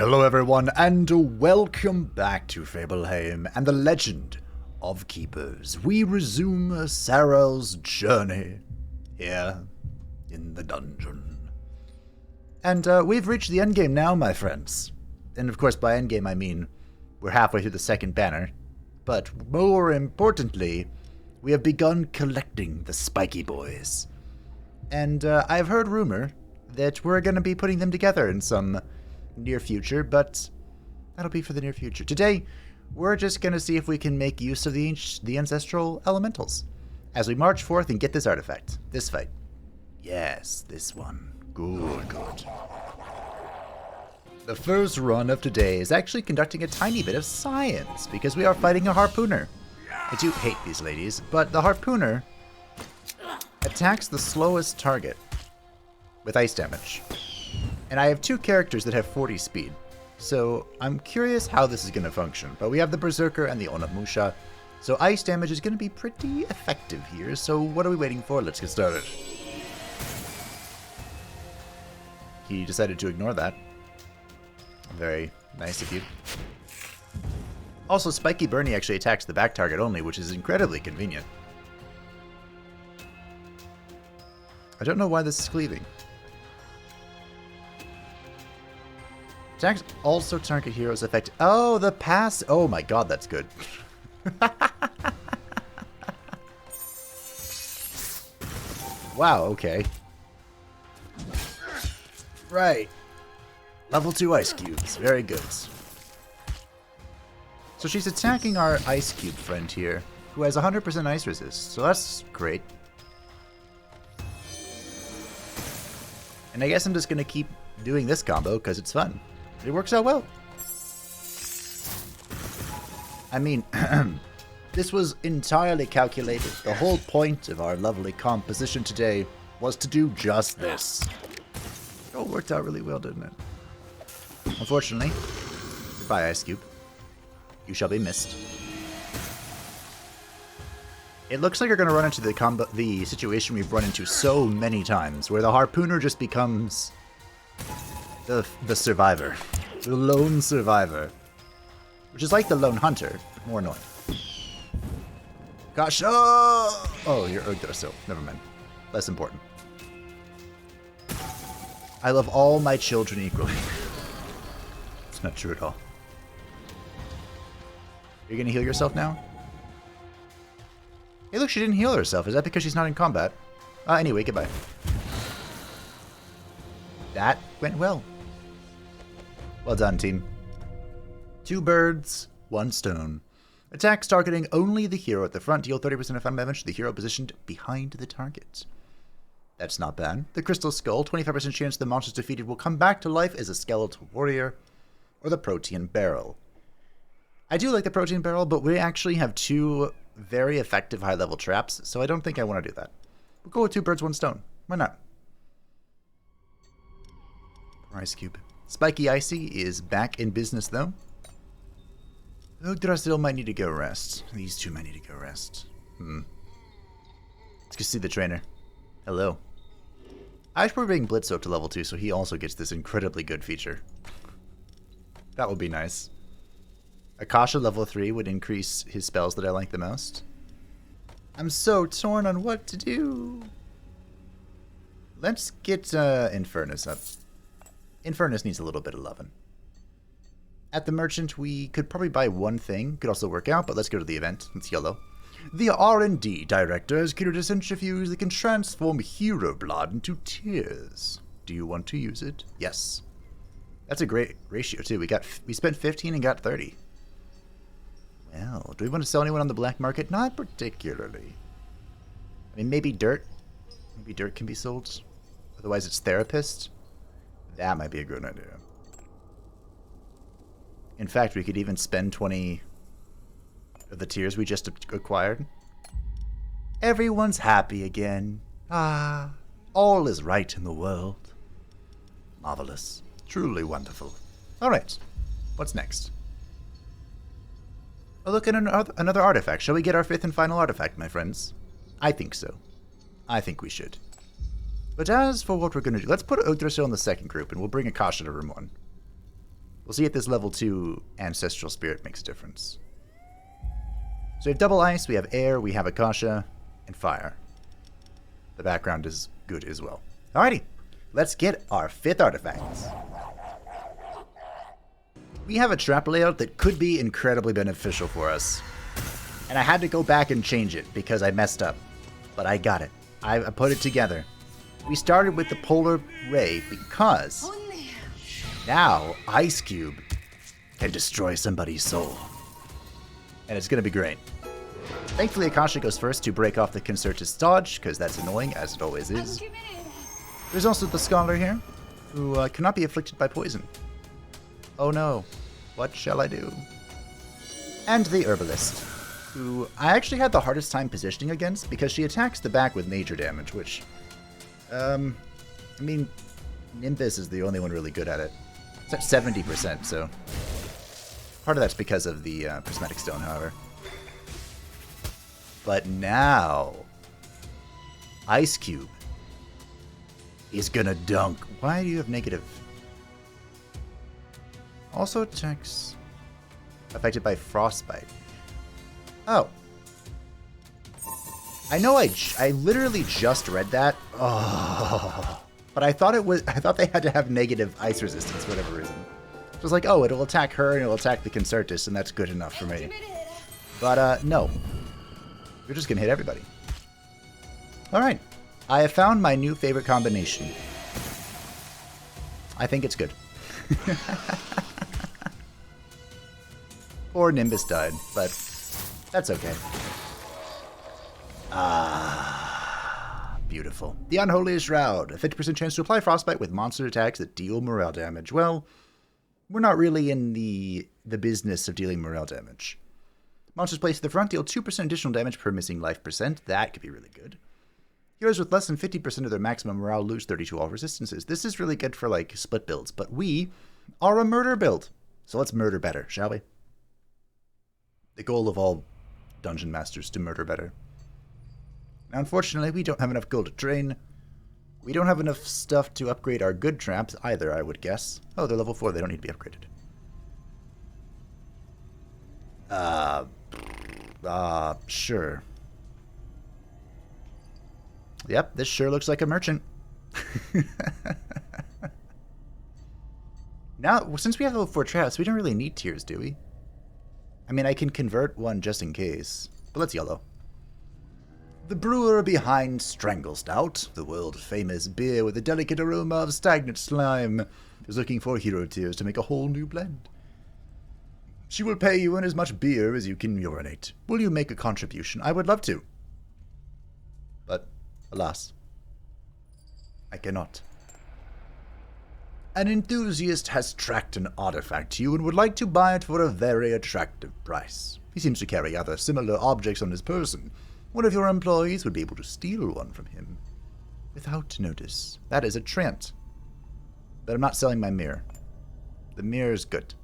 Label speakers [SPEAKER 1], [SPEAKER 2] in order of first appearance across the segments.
[SPEAKER 1] Hello everyone, and welcome back to Fableheim and the Legend of Keepers. We resume Sarel's journey here in the dungeon. And we've reached the endgame now, my friends. And of course, by endgame I mean we're halfway through the second banner. But more importantly, we have begun collecting the spiky boys. And I've heard rumor that we're going to be putting them together in some near future, but that'll be for the near future. Today, we're just going to see if we can make use of the ancestral elementals as we march forth and get this artifact. This fight. Yes, this one. Good. The first run of today is actually conducting a tiny bit of science because we are fighting a harpooner. I do hate these ladies, but the harpooner attacks the slowest target with ice damage. And I have two characters that have 40 speed, so I'm curious how this is going to function. But we have the Berserker and the Onimusha, so ice damage is going to be pretty effective here. So what are we waiting for? Let's get started. He decided to ignore that. Very nice of you. Also, Spiky Bernie actually attacks the back target only, which is incredibly convenient. I don't know why this is cleaving. Attacks also target heroes affect. Oh, the pass. Oh my god, that's good. Wow, okay. Right. Level 2 ice cubes. Very good. So she's attacking our ice cube friend here, who has 100% ice resist. So that's great. And I guess I'm just going to keep doing this combo because it's fun. It works out well. I mean, this was entirely calculated. The whole point of our lovely composition today was to do just this. It all worked out really well, didn't it? Unfortunately, goodbye, Ice Cube. You shall be missed. It looks like you're going to run into the situation we've run into so many times, where the harpooner just becomes the survivor. The lone survivor. Which is like the lone hunter, but more annoying. Gosh, oh, you're Yggdrasil. Never mind. Less important. I love all my children equally. It's not true at all. You're gonna heal yourself now? Hey, look, she didn't heal herself. Is that because she's not in combat? Anyway, goodbye. That went well. Well done, team. 2 birds, 1 stone. Attacks targeting only the hero at the front deal 30% of damage to the hero positioned behind the target. That's not bad. The Crystal Skull, 25% chance the monsters defeated will come back to life as a skeletal warrior, or the Protean Barrel. I do like the Protean Barrel, but we actually have 2 very effective high-level traps, so I don't think I want to do that. We'll go with 2 birds, 1 stone. Why not? Ice Cube. Spiky Icy is back in business, though. Yggdrasil might need to go rest. These 2 might need to go rest. Let's go see the trainer. Hello. I should probably bring Blitzo to level 2 so he also gets this incredibly good feature. That would be nice. Akasha level 3 would increase his spells that I like the most. I'm so torn on what to do. Let's get Infernus up. Infernus needs a little bit of lovin'. At the merchant, we could probably buy 1 thing. Could also work out, but let's go to the event. It's yellow. The R&D director has created a centrifuge that can transform hero blood into tears. Do you want to use it? Yes. That's a great ratio, too. We spent 15 and got 30. Well, do we want to sell anyone on the black market? Not particularly. I mean, maybe dirt. Maybe dirt can be sold. Otherwise, it's therapist. That might be a good idea. In fact, we could even spend 20 of the tiers we just acquired. Everyone's happy again. Ah, all is right in the world. Marvelous. Truly wonderful. Alright, what's next? Oh, look at another artifact. Shall we get our 5th and final artifact, my friends? I think so. I think we should. But as for what we're going to do, let's put Yggdrasil in the second group, and we'll bring Akasha to room 1. We'll see if this level 2 Ancestral Spirit makes a difference. So we have double ice, we have air, we have Akasha, and fire. The background is good as well. Alrighty, let's get our 5th artifact. We have a trap layout that could be incredibly beneficial for us. And I had to go back and change it because I messed up. But I got it. I put it together. We started with the Polar Ray because now Ice Cube can destroy somebody's soul. And it's going to be great. Thankfully, Akasha goes first to break off the Concertus dodge, because that's annoying, as it always is. There's also the Scholar here, who cannot be afflicted by poison. Oh no, what shall I do? And the Herbalist, who I actually had the hardest time positioning against, because she attacks the back with major damage, which, I mean, Nimbus is the only one really good at it. It's at 70%, so part of that's because of the Prismatic Stone, however. But now, Ice Cube is gonna dunk. Why do you have negative? Also attacks affected by Frostbite. Oh. I know I literally just read that. Oh. But I thought they had to have negative ice resistance for whatever reason. It was like, oh, it'll attack her and it'll attack the Concertus, and that's good enough for me. But no. We're just gonna hit everybody. Alright. I have found my new favorite combination. I think it's good. Poor Nimbus died, but that's okay. Ah, beautiful. The Unholy Shroud. A 50% chance to apply Frostbite with monster attacks that deal morale damage. Well, we're not really in the business of dealing morale damage. Monsters placed at the front deal 2% additional damage per missing life percent. That could be really good. Heroes with less than 50% of their maximum morale lose 32 all resistances. This is really good for, like, split builds, but we are a murder build. So let's murder better, shall we? The goal of all dungeon masters to murder better. Now, unfortunately, we don't have enough gold to train. We don't have enough stuff to upgrade our good traps either, I would guess. Oh, they're level 4. They don't need to be upgraded. Sure. Yep, this sure looks like a merchant. Now, since we have level 4 traps, we don't really need tiers, do we? I mean, I can convert one just in case, but let's yellow. The brewer behind Strangle Stout, the world-famous beer with a delicate aroma of stagnant slime, is looking for hero tiers to make a whole new blend. She will pay you in as much beer as you can urinate. Will you make a contribution? I would love to. But, alas, I cannot. An enthusiast has tracked an artifact to you and would like to buy it for a very attractive price. He seems to carry other similar objects on his person. One of your employees would be able to steal one from him without notice. That is a Trent. But I'm not selling my mirror. The mirror is good.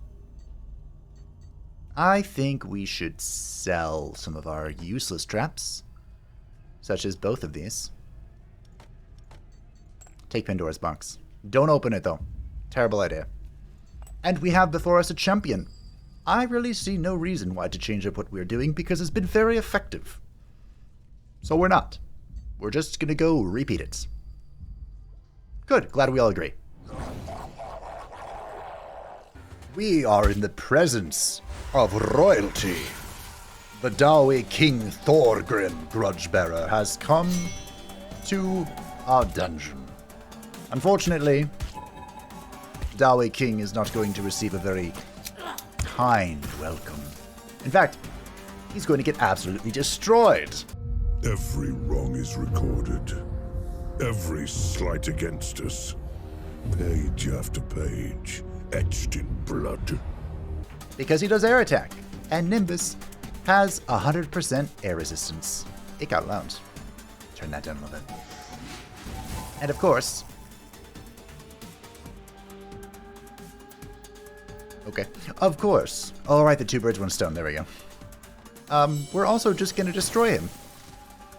[SPEAKER 1] I think we should sell some of our useless traps, such as both of these. Take Pandora's box. Don't open it, though. Terrible idea. And we have before us a champion. I really see no reason why to change up what we're doing, because it's been very effective. So we're not. We're just gonna go repeat it. Good. Glad we all agree. We are in the presence of royalty. The Dawi King Thorgrim Grudgebearer has come to our dungeon. Unfortunately, Dawi King is not going to receive a very kind welcome. In fact, he's going to get absolutely destroyed.
[SPEAKER 2] Every wrong is recorded. Every slight against us. Page after page, etched in blood.
[SPEAKER 1] Because he does air attack, and Nimbus has 100% air resistance. It got loud. Turn that down a little bit. And of course... Okay. Of course. Alright, the two birds, one stone. There we go. We're also just going to destroy him.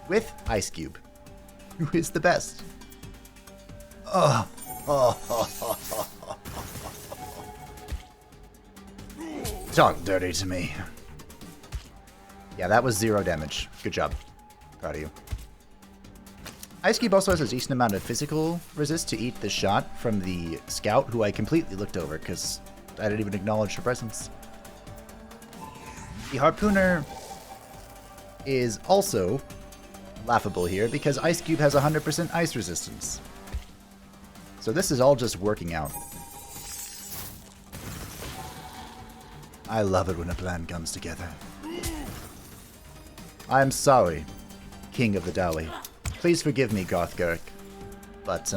[SPEAKER 1] With Ice Cube. Who is the best. Talk dirty to me. Yeah, that was 0 damage. Good job. Proud of you. Ice Cube also has a decent amount of physical resist to eat the shot from the scout, who I completely looked over because I didn't even acknowledge her presence. The Harpooner is also laughable here because Ice Cube has 100% ice resistance. So this is all just working out. I love it when a plan comes together. I'm sorry, King of the Dowie. Please forgive me, Garthgarrick. But,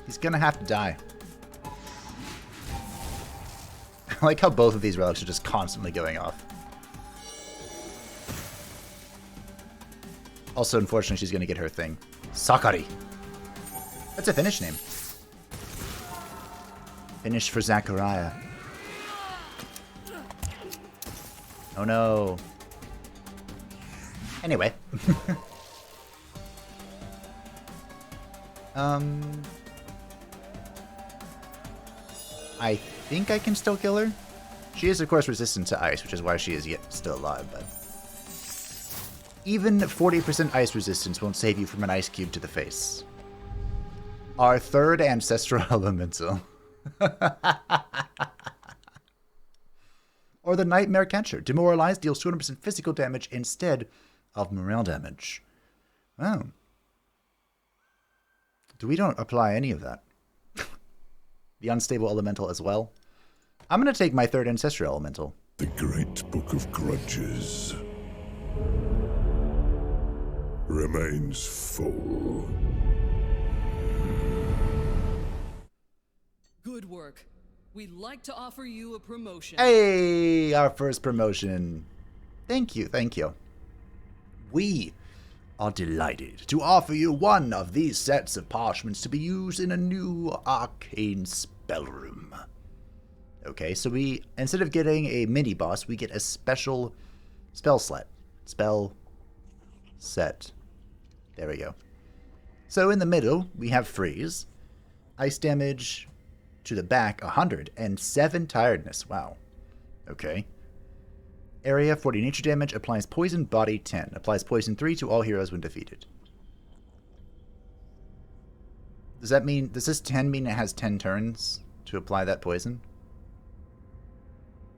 [SPEAKER 1] he's gonna have to die. I like how both of these relics are just constantly going off. Also, unfortunately, she's gonna get her thing. Sakari. That's a Finnish name. Finnish for Zachariah. Oh no. Anyway. I think I can still kill her. She is, of course, resistant to ice, which is why she is yet still alive, but... Even 40% ice resistance won't save you from an ice cube to the face. Our third ancestral elemental. Or the Nightmare Catcher. Demoralized deals 200% physical damage instead of morale damage. Oh. We don't apply any of that. The Unstable Elemental as well. I'm going to take my third Ancestral Elemental.
[SPEAKER 2] The Great Book of Grudges remains full.
[SPEAKER 3] Good work. We'd like to offer you a promotion.
[SPEAKER 1] Hey, our first promotion. Thank you, thank you. We are delighted to offer you one of these sets of parchments to be used in a new arcane spell room. Okay, so we, instead of getting a mini boss, we get a special spell set. There we go. So in the middle, we have freeze, ice damage to the back 100, and 7 tiredness. Wow. Okay. Area 40 nature damage, applies poison body 10, applies poison 3 to all heroes when defeated. Does that mean, does this 10 mean it has 10 turns to apply that poison?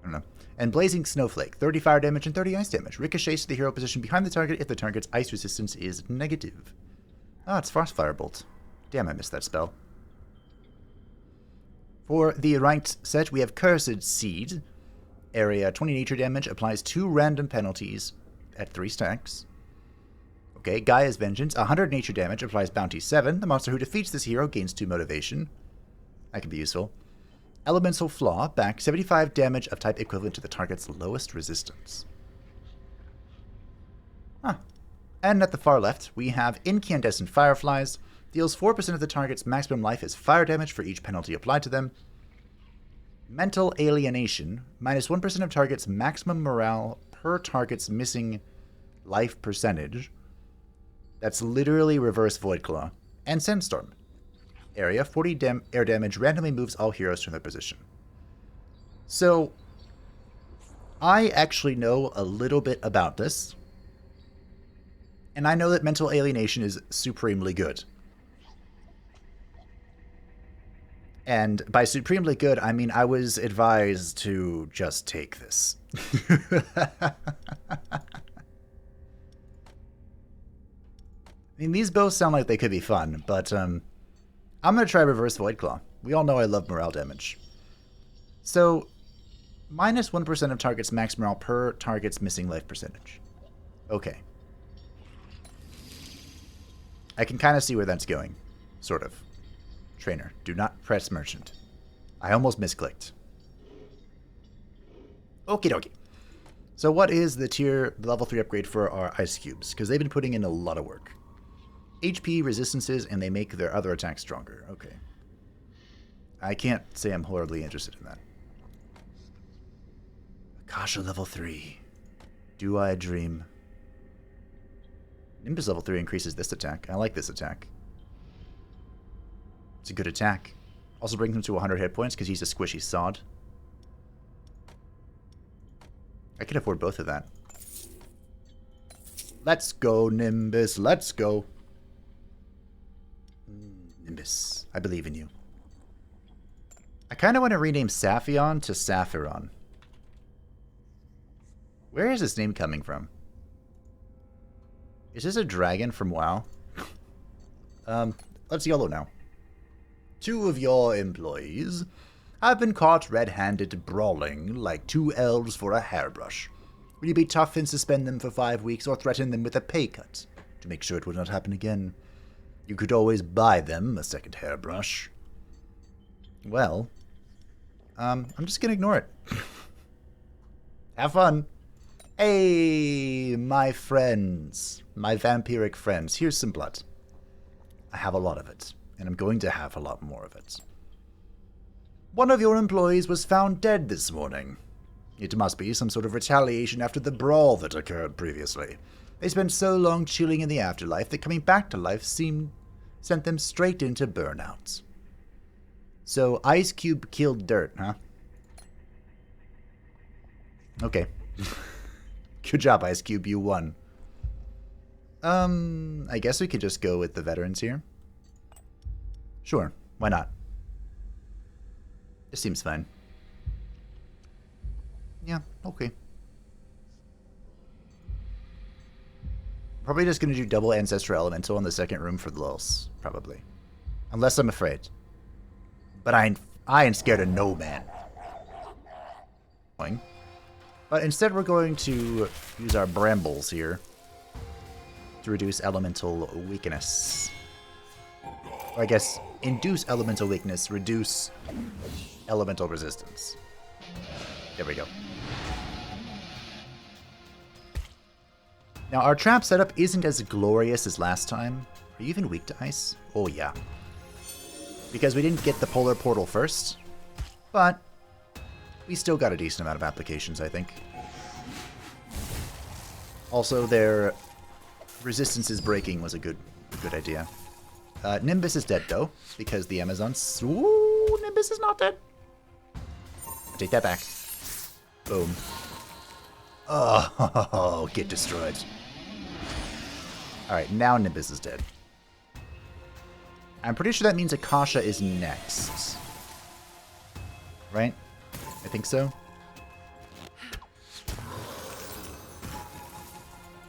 [SPEAKER 1] I don't know. And Blazing Snowflake, 30 fire damage and 30 ice damage. Ricochets to the hero position behind the target if the target's ice resistance is negative. Ah, it's Frostfire Bolt. Damn, I missed that spell. For the ranked set, we have Cursed Seed. Area 20 nature damage, applies 2 random penalties at 3 stacks. Okay, Gaia's Vengeance, 100 nature damage, applies bounty 7. The monster who defeats this hero gains 2 motivation. That can be useful. Elemental Flaw, back 75 damage of type equivalent to the target's lowest resistance. Huh. And at the far left, we have Incandescent Fireflies, deals 4% of the target's maximum life as fire damage for each penalty applied to them. Mental Alienation, minus 1% of target's maximum morale per target's missing life percentage. That's literally reverse Void Claw. And Sandstorm. Area 40 air damage randomly moves all heroes to their position. So, I actually know a little bit about this. And I know that Mental Alienation is supremely good. And by supremely good, I mean I was advised to just take this. I mean, these both sound like they could be fun, but I'm going to try Reverse Void Claw. We all know I love morale damage. So, minus 1% of target's max morale per target's missing life percentage. Okay. I can kind of see where that's going. Sort of. Trainer, do not press merchant. I almost misclicked. Okie dokie. So what is the level 3 upgrade for our ice cubes? Because they've been putting in a lot of work. HP, resistances, and they make their other attacks stronger. Okay. I can't say I'm horribly interested in that. Akasha level 3. Do I dream? Nimbus level 3 increases this attack. I like this attack. It's a good attack. Also brings him to 100 hit points because he's a squishy sod. I can afford both of that. Let's go, Nimbus. Let's go. Nimbus, I believe in you. I kind of want to rename Saphion to Saphiron. Where is this name coming from? Is this a dragon from WoW? Let's YOLO now. 2 of your employees have been caught red-handed brawling like 2 elves for a hairbrush. Will you be tough and suspend them for 5 weeks or threaten them with a pay cut to make sure it will not happen again? You could always buy them a second hairbrush. Well, I'm just gonna ignore it. Have fun. Hey, my friends. My vampiric friends. Here's some blood. I have a lot of it, and I'm going to have a lot more of it. One of your employees was found dead this morning. It must be some sort of retaliation after the brawl that occurred previously. They spent so long chilling in the afterlife that coming back to life sent them straight into burnout. So, Ice Cube killed Dirt, huh? Okay. Good job, Ice Cube, you won. I guess we could just go with the veterans here. Sure, why not? This seems fine. Yeah, okay. Probably just gonna do double Ancestral Elemental in the second room for the lulz, probably. Unless I'm afraid. But I ain't scared of no man. But instead we're going to use our brambles here to reduce elemental weakness. Or I guess, induce elemental weakness, reduce elemental resistance. There we go. Now our trap setup isn't as glorious as last time. Are you even weak to ice? Oh yeah. Because we didn't get the polar portal first, but we still got a decent amount of applications, I think. Also, their resistances breaking was a good idea. Nimbus is dead, though, because the Amazons... Ooh, Nimbus is not dead. I'll take that back. Boom. Oh, get destroyed. Alright, now Nimbus is dead. I'm pretty sure that means Akasha is next. Right? I think so.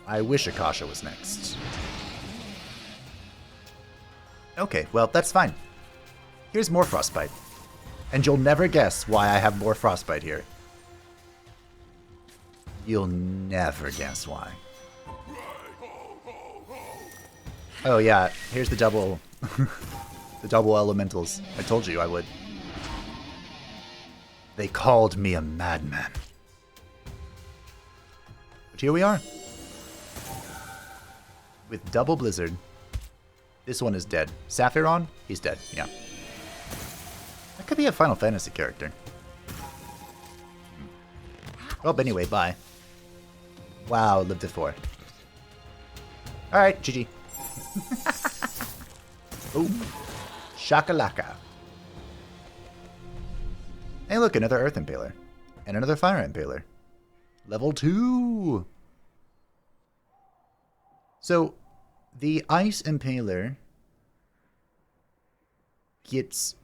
[SPEAKER 1] I wish Akasha was next. Okay, well, that's fine. Here's more Frostbite. And you'll never guess why I have more Frostbite here. You'll never guess why. Oh yeah, here's the double... the double elementals. I told you I would. They called me a madman. But here we are. With double blizzard. This one is dead. Saphiron? He's dead, yeah. That could be a Final Fantasy character. Oh, but anyway, bye. Wow, lived it 4. Alright, GG. Boom. Shakalaka. Hey look, another Earth Impaler. And another Fire Impaler. Level 2! So, the Ice Impaler gets...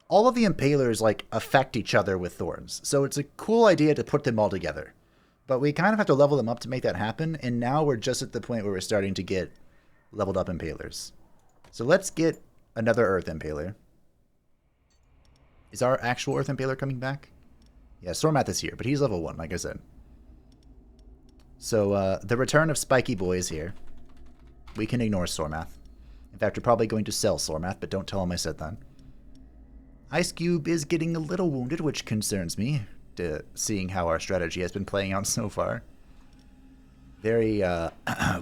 [SPEAKER 1] all of the Impalers, like, affect each other with thorns. So it's a cool idea to put them all together. But we kind of have to level them up to make that happen, and now we're just at the point where we're starting to get leveled up Impalers. So let's get another Earth Impaler. Is our actual Earth Impaler coming back? Yeah, Sormath is here, but he's level 1, like I said. So, the return of Spiky Boy is here. We can ignore Sormath. In fact, we're probably going to sell Sormath, but don't tell him I said that. Ice Cube is getting a little wounded, which concerns me, seeing how our strategy has been playing out so far. Very,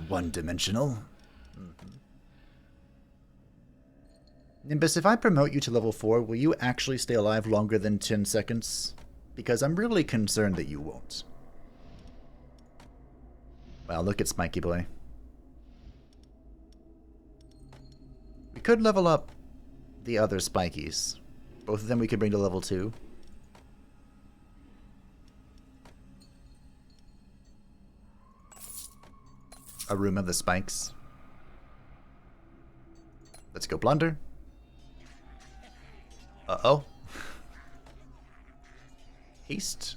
[SPEAKER 1] one-dimensional. Nimbus, if I promote you to level 4, will you actually stay alive longer than 10 seconds? Because I'm really concerned that you won't. Wow, look at Spiky Boy. We could level up the other Spikies. Both of them we could bring to level 2. a room of the spikes. Let's go plunder. Uh-oh. Haste.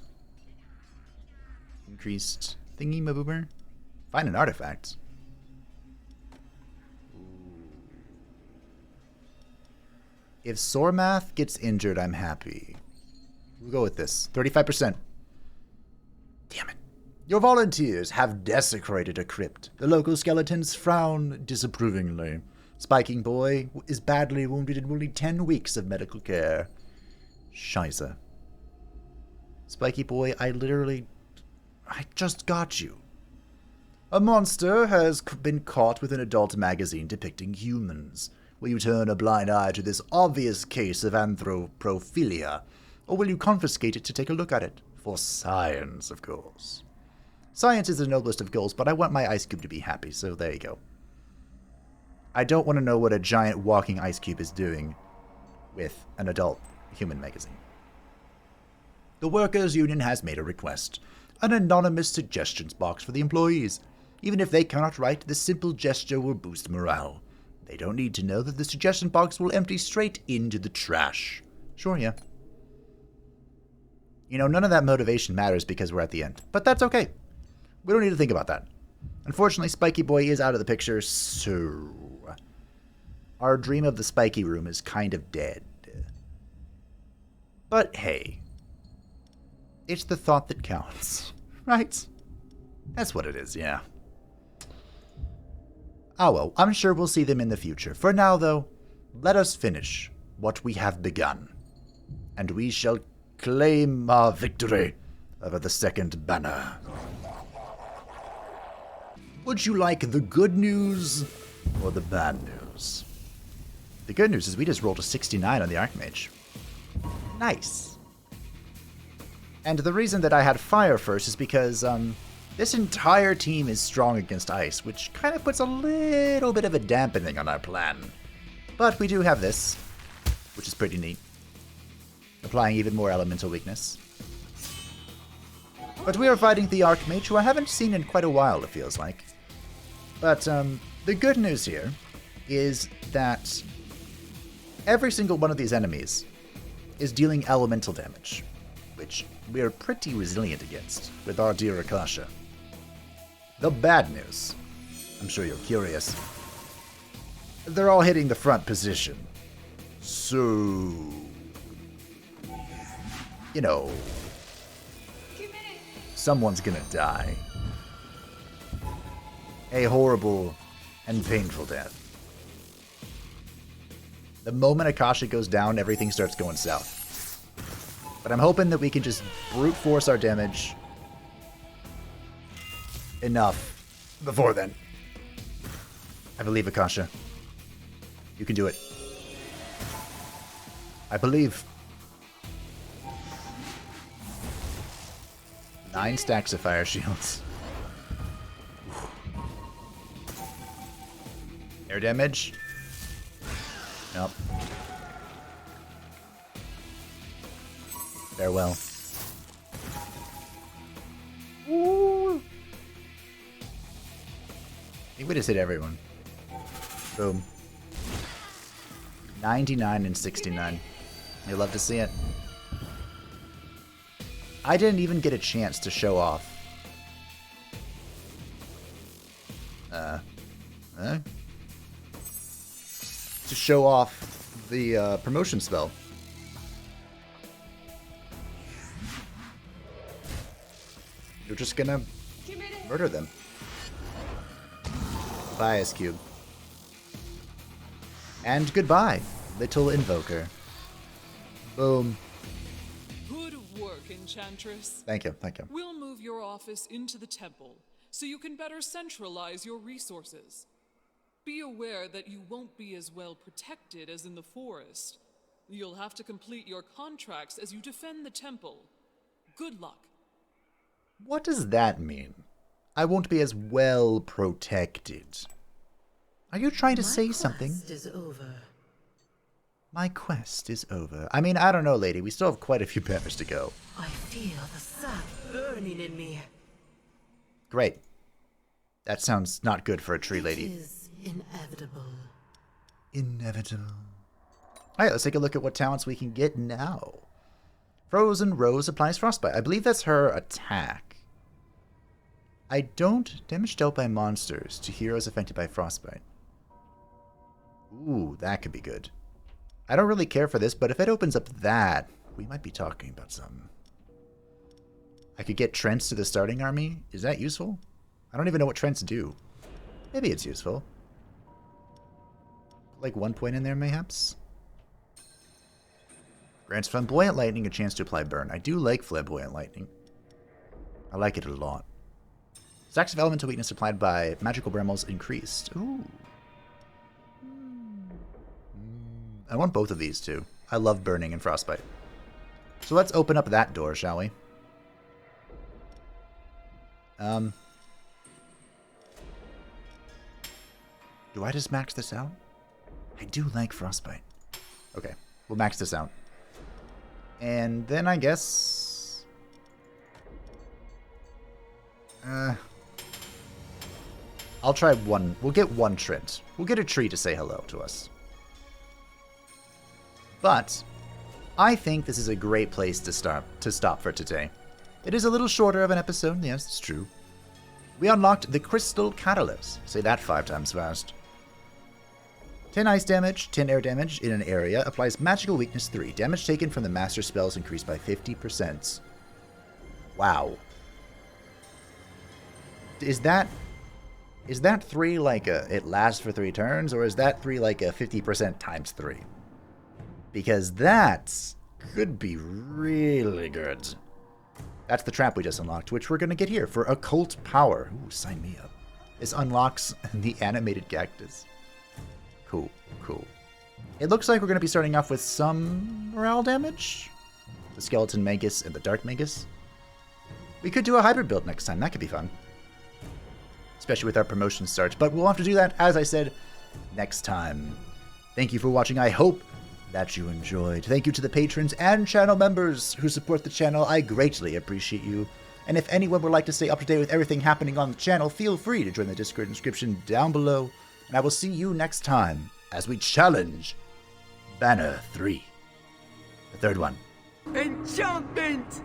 [SPEAKER 1] Increased thingy-maboomer. Find an artifact. If Sormath gets injured, I'm happy. We'll go with this. 35%. Damn it. Your volunteers have desecrated a crypt. The local skeletons frown disapprovingly. Spiking Boy is badly wounded and will need 10 weeks of medical care. Scheiße. Spiky Boy, I just got you. A monster has been caught with an adult magazine depicting humans. Will you turn a blind eye to this obvious case of anthropophilia, or will you confiscate it to take a look at it? For science, of course. Science is the noblest of goals, but I want my ice cube to be happy, so there you go. I don't want to know what a giant walking ice cube is doing with an adult human magazine. The Workers' Union has made a request. An anonymous suggestions box for the employees. Even if they cannot write, this simple gesture will boost morale. They don't need to know that the suggestion box will empty straight into the trash. Sure, yeah. You know, none of that motivation matters because we're at the end. But that's okay. We don't need to think about that. Unfortunately, Spiky Boy is out of the picture, so our dream of the Spiky Room is kind of dead. But hey, it's the thought that counts, right? That's what it is, yeah. Oh well, I'm sure we'll see them in the future. For now, though, let us finish what we have begun, and we shall claim our victory over the second banner. Would you like the good news or the bad news? The good news is we just rolled a 69 on the Archmage. Nice. And the reason that I had fire first is because this entire team is strong against ice, which kind of puts a little bit of a dampening on our plan. But we do have this, which is pretty neat. Applying even more elemental weakness. But we are fighting the Archmage, who I haven't seen in quite a while, it feels like. But the good news here is that every single one of these enemies is dealing elemental damage, which we're pretty resilient against with our dear Akasha. The bad news, I'm sure you're curious, they're all hitting the front position. So, you know, someone's gonna die. A horrible and painful death. The moment Akasha goes down, everything starts going south. But I'm hoping that we can just brute force our damage enough before then. I believe, Akasha. You can do it. I believe. 9 stacks of fire shields. Air damage? Nope. Farewell. Ooh. He would have hit everyone. Boom. 99 and 69. You'll love to see it. I didn't even get a chance to show off. To show off the promotion spell. You're just gonna murder them. Bye, Ice Cube. And goodbye, little invoker. Boom.
[SPEAKER 3] Good work, Enchantress.
[SPEAKER 1] Thank you, thank you.
[SPEAKER 3] We'll move your office into the temple so you can better centralize your resources. Be aware that you won't be as well protected as in the forest. You'll have to complete your contracts as you defend the temple. Good luck.
[SPEAKER 1] What does that mean? I won't be as well protected. Are you trying to say something?
[SPEAKER 4] My quest is over.
[SPEAKER 1] My quest is over. I mean, I don't know, lady. We still have quite a few banners to go.
[SPEAKER 4] I feel the sun burning in me.
[SPEAKER 1] Great. That sounds not good for a tree lady.
[SPEAKER 4] It is inevitable.
[SPEAKER 1] Inevitable. Alright, let's take a look at what talents we can get now. Frozen Rose applies Frostbite. I believe that's her attack. I don't damage dealt by monsters to heroes affected by Frostbite. Ooh, that could be good. I don't really care for this, but if it opens up that, we might be talking about something. I could get Trents to the starting army. Is that useful? I don't even know what Trents do. Maybe it's useful. Like 1 point in there, mayhaps? Grants Flamboyant Lightning a chance to apply Burn. I do like Flamboyant Lightning. I like it a lot. Stacks of elemental weakness applied by magical brambles increased. Ooh. I want both of these too. I love burning and frostbite. So let's open up that door, shall we? Do I just max this out? I do like frostbite. Okay, we'll max this out. And then I guess... I'll try one. We'll get one Trent. We'll get a tree to say hello to us. But I think this is a great place to stop for today. It is a little shorter of an episode, yes, it's true. We unlocked the Crystal Catalyst. Say that 5 times fast. 10 ice damage, 10 air damage in an area, applies magical weakness 3. Damage taken from the master spells increased by 50%. Wow. Is that 3 like a it lasts for 3 turns, or is that 3 like a 50% times 3? Because that could be really good. That's the trap we just unlocked, which we're going to get here for Occult Power. Ooh, sign me up. This unlocks the animated cactus. Cool, cool. It looks like we're going to be starting off with some morale damage. The Skeleton Magus and the Dark Magus. We could do a hybrid build next time. That could be fun. Especially with our promotion starts. But we'll have to do that, as I said, next time. Thank you for watching. I hope that you enjoyed. Thank you to the patrons and channel members who support the channel. I greatly appreciate you. And if anyone would like to stay up to date with everything happening on the channel, feel free to join the Discord description down below. And I will see you next time as we challenge Banner 3. The third one.
[SPEAKER 5] Enchantment!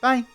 [SPEAKER 1] Bye.